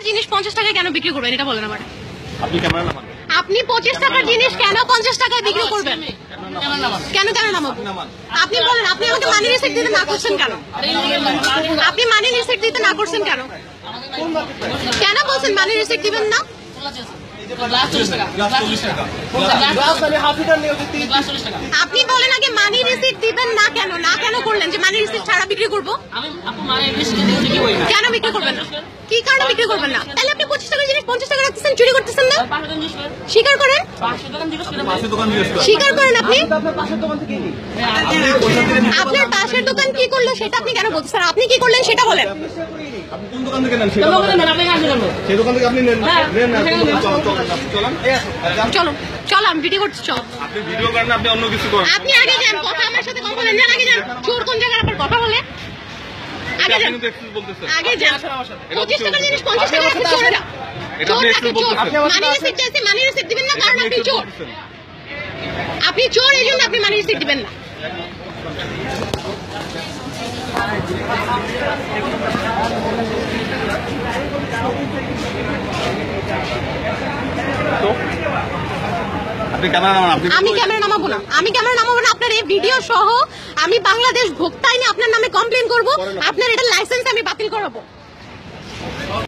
টাকার জিনিস 50 টাকায় কেন বিক্রি করবেন এটা বলেন আমার। আপনি ক্যামেরা নামান। আপনি 25 টাকার জিনিস কেন 50 টাকায় বিক্রি করবেন? কেন নামাবো? আপনি বলেন, আপনি আমাকে মানি রিসিট দিতে না করছেন কেন? আপনি মানি রিসিট দিতে না করছেন কেন? কেন বলছেন মানি রিসিট দিবেন না? আপনি বলেন আগে মানি রিসিট দিবেন না কেন? না কেন করলেন যে মানি রিসিট ছাড়া বিক্রি করবো? কেন বিক্রি করবেন না? কি কারণে বিক্রি করবেন না? তাহলে আপনি 25 টাকার জিনিস 50 টাকা রাখতেছেন, চুরি করতেছেন না? স্বীকার করেন, স্বীকার করেন। আপনি আপনার পাশের দোকান কি করলো সেটা আপনি কেন বলতেছেন? আপনি কি করলেন সেটা বলেন। কোন দোকান থেকে নেন? সেই দোকান থেকে আপনি নেন। চলো চলো, আমি ভিডিও করছি। চলো, আপনি ভিডিও করেন, আপনি অন্য কিছু করেন। আপনি আগে যান, কথা আমার সাথে কম বলেন। যান আগে যান। চোর কোন জায়গায় আবার কথা বলে? আগে যান, আগে যান। 25 টাকার জিনিস 50 টাকা রাখতে চোরেরা। চোর থাকে, চোর। মানি রিসিট চাইছে, মানি রিসিট দিবেন না কারণ আপনি চোর। আপনি চোর, এই জন্য আপনি মানি রিসিট দিবেন না। আপনি ক্যামেরা নামান। আমি ক্যামেরা নামাবো না, আমি ক্যামেরা নামাবো না। আপনার এই ভিডিও সহ আমি বাংলাদেশ ভোক্তা আইনে আপনার নামে কমপ্লেন করবো। আপনার এটা লাইসেন্স আমি বাতিল করাবো।